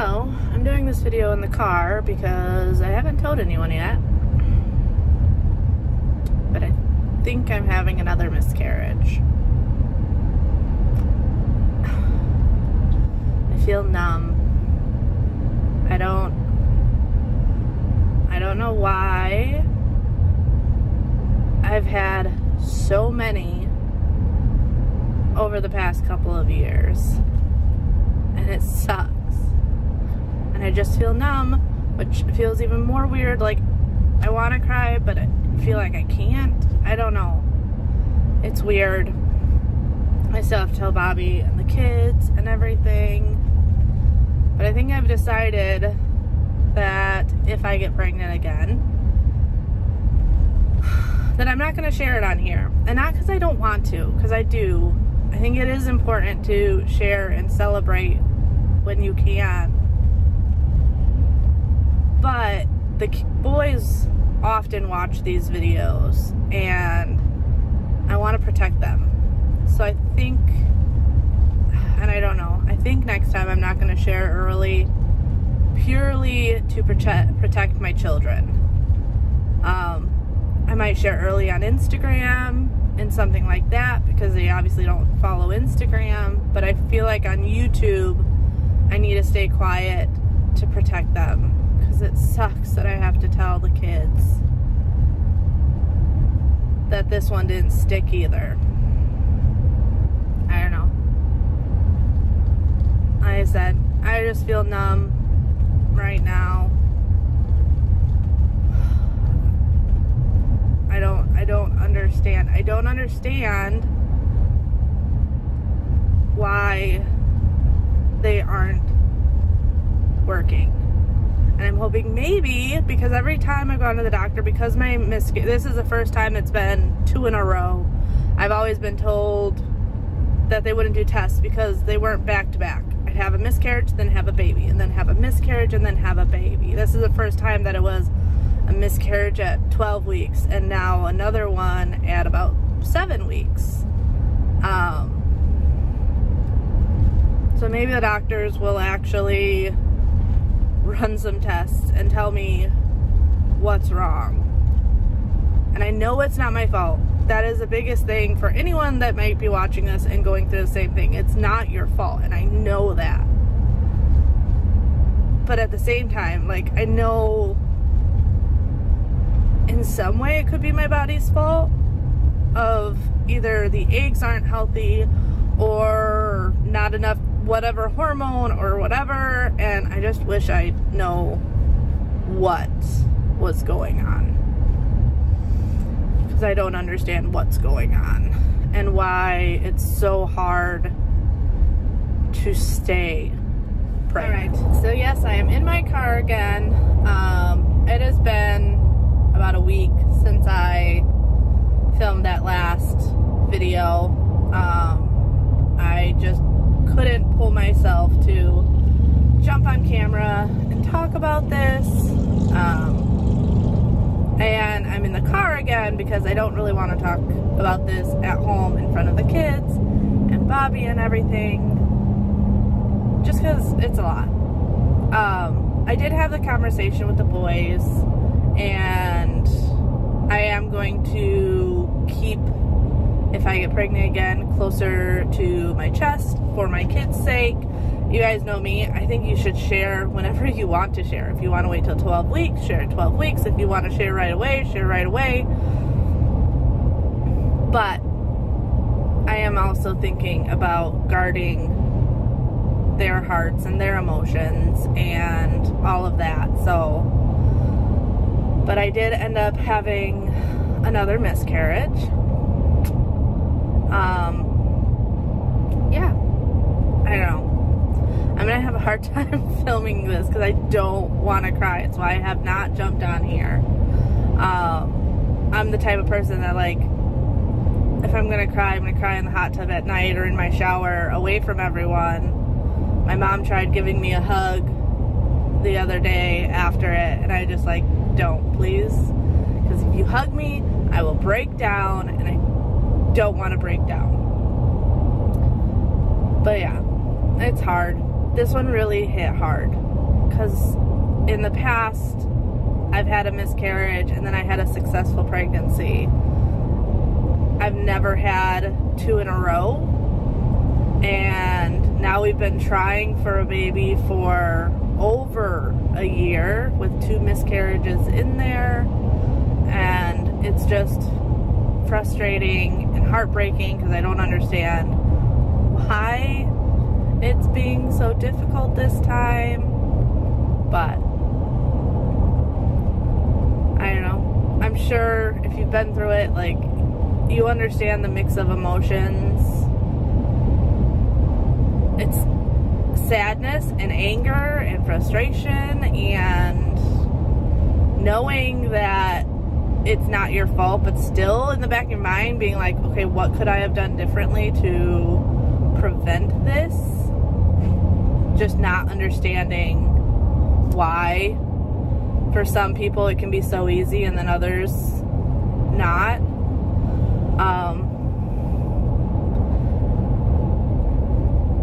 I'm doing this video in the car because I haven't told anyone yet, but I think I'm having another miscarriage. I feel numb. I don't know why. I've had so many over the past couple of years, and it sucks. And I just feel numb, which feels even more weird. Like, I want to cry, but I feel like I can't. I don't know. It's weird. I still have to tell Bobby and the kids and everything. But I think I've decided that if I get pregnant again, that I'm not going to share it on here. And not because I don't want to, because I do. I think it is important to share and celebrate when you can. But the boys often watch these videos, and I want to protect them. So I think, and I don't know, I think next time I'm not going to share early, purely to protect my children. I might share early on Instagram and something like that, because they obviously don't follow Instagram, but I feel like on YouTube I need to stay quiet to protect them, because it sucks that I have to tell the kids that this one didn't stick either. I don't know. Like I said, I just feel numb right now. I don't understand why they aren't working. And I'm hoping maybe, because every time I've gone to the doctor, because this is the first time it's been 2 in a row, I've always been told that they wouldn't do tests because they weren't back to back. I'd have a miscarriage, then have a baby, and then have a miscarriage, and then have a baby. This is the first time that it was a miscarriage at 12 weeks, and now another one at about 7 weeks. So maybe the doctors will actually run some tests and tell me what's wrong. And I know it's not my fault. That is the biggest thing for anyone that might be watching this and going through the same thing. It's not your fault, and I know that. But at the same time, like, I know in some way it could be my body's fault, of either the eggs aren't healthy or not enough whatever hormone or whatever, and I just wish I know what was going on, because I don't understand what's going on and why it's so hard to stay pregnant. Alright, so yes, I am in my car again. It has been about a week since I filmed that last video. I just couldn't pull myself to jump on camera and talk about this. And I'm in the car again because I don't really want to talk about this at home in front of the kids and Bobby and everything, just because it's a lot. I did have the conversation with the boys, and I am going to keep, if I get pregnant again, closer to my chest for my kids' sake. You guys know me. I think you should share whenever you want to share. If you want to wait till 12 weeks, share at 12 weeks. If you want to share right away, share right away. But I am also thinking about guarding their hearts and their emotions and all of that. So, but I did end up having another miscarriage. Yeah, I don't know. I'm gonna have a hard time filming this because I don't want to cry. It's why I have not jumped on here. I'm the type of person that, like, if I'm gonna cry, I'm gonna cry in the hot tub at night or in my shower away from everyone. My mom tried giving me a hug the other day after it, and I just, like, don't, please. Because if you hug me, I will break down, and I don't want to break down. But yeah, it's hard. This one really hit hard. because in the past I've had a miscarriage and then I had a successful pregnancy. I've never had 2 in a row, and now we've been trying for a baby for over a year with 2 miscarriages in there, and it's just frustrating and heartbreaking because I don't understand why it's being so difficult this time. But I don't know, I'm sure if you've been through it, like, you understand the mix of emotions. It's sadness and anger and frustration and knowing that it's not your fault, but still in the back of your mind being like, okay, what could I have done differently to prevent this? Just not understanding why for some people it can be so easy and then others not.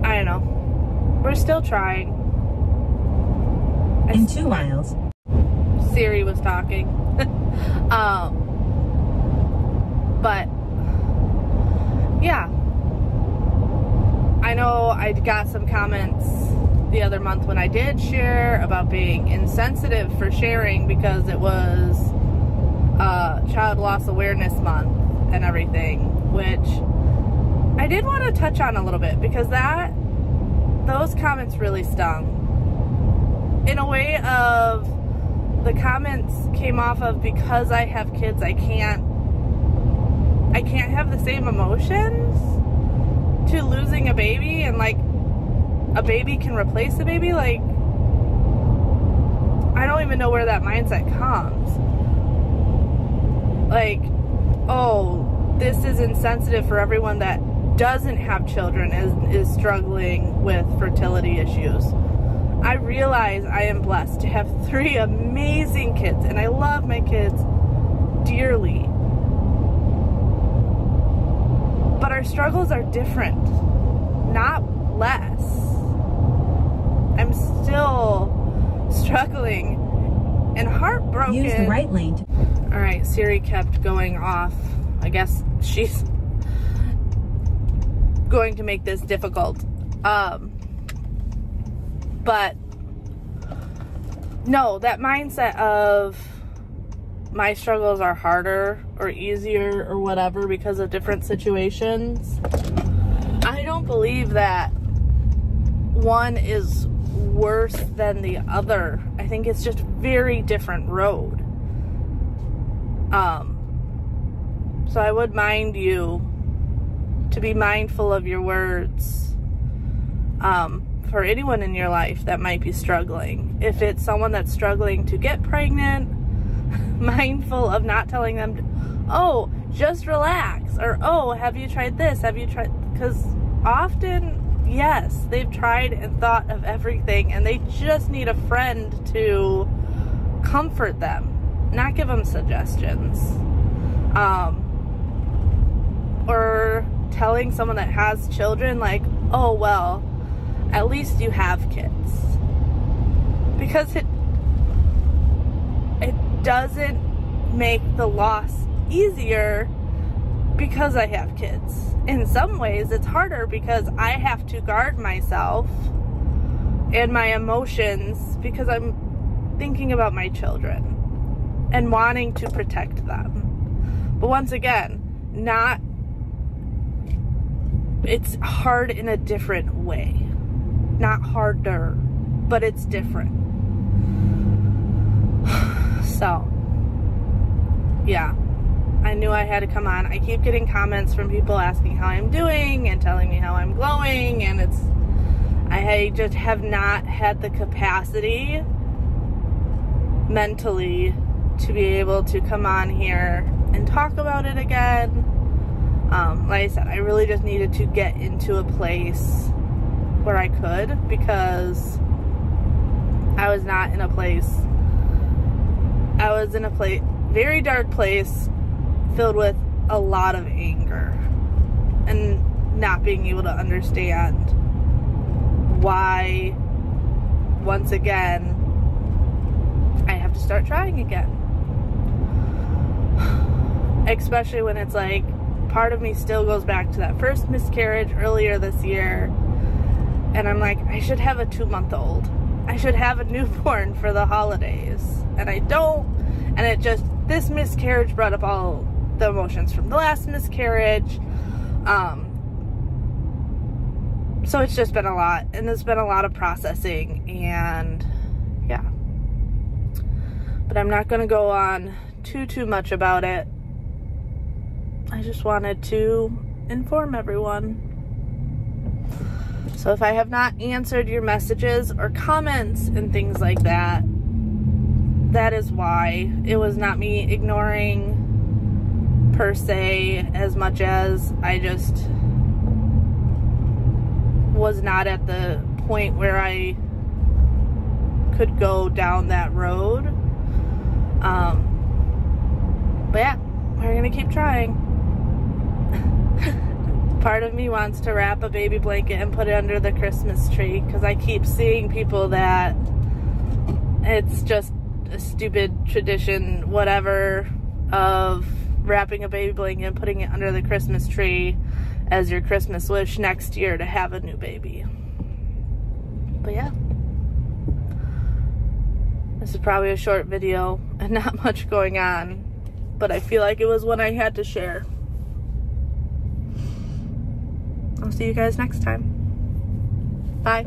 I don't know. We're still trying. In 2 miles. Siri was talking. But yeah, I know I got some comments the other month when I did share about being insensitive for sharing because it was Child Loss Awareness Month and everything, which I did want to touch on a little bit because those comments really stung. In a way of, the comments came off of, because I have kids, I can't have the same emotions to losing a baby, and like a baby can replace a baby. Like, I don't even know where that mindset comes. Like, oh, this is insensitive for everyone that doesn't have children, is struggling with fertility issues. I realize I am blessed to have 3 amazing kids, and I love my kids dearly. But our struggles are different, not less. I'm still struggling and heartbroken. Use the right lane. Alright, Siri kept going off. I guess she's going to make this difficult. But no, that mindset of my struggles are harder or easier or whatever because of different situations, I don't believe that one is worse than the other. I think it's just very different road. So I would mind you to be mindful of your words for anyone in your life that might be struggling. If it's someone that's struggling to get pregnant, mindful of not telling them, oh, just relax, or oh, have you tried this, have you tried, because often, yes, they've tried and thought of everything and they just need a friend to comfort them, not give them suggestions. Or telling someone that has children, like, oh, well, at least you have kids. Because it doesn't make the loss easier because I have kids. In some ways, it's harder because I have to guard myself and my emotions because I'm thinking about my children and wanting to protect them. But once again, it's hard in a different way. Not harder, but it's different. So, yeah, I knew I had to come on. I keep getting comments from people asking how I'm doing and telling me how I'm glowing, and I just have not had the capacity mentally to be able to come on here and talk about it again. Like I said, I really just needed to get into a place where I could, because I was not in a place, I was in a very dark place filled with a lot of anger and not being able to understand why, once again, start trying again. Especially when it's like, part of me still goes back to that first miscarriage earlier this year, and I'm like, I should have a 2-month-old. I should have a newborn for the holidays, and I don't. And it just, this miscarriage brought up all the emotions from the last miscarriage. So it's just been a lot, and there's been a lot of processing, and yeah. But I'm not going to go on too much about it. I just wanted to inform everyone. So if I have not answered your messages or comments and things like that, that is why. It was not me ignoring per se, as much as I just was not at the point where I could go down that road. But yeah, we're gonna keep trying. Part of me wants to wrap a baby blanket and put it under the Christmas tree, because I keep seeing people that it's just a stupid tradition, whatever, of wrapping a baby blanket and putting it under the Christmas tree as your Christmas wish next year to have a new baby. But yeah, this is probably a short video and not much going on, but I feel like it was one I had to share. I'll see you guys next time. Bye.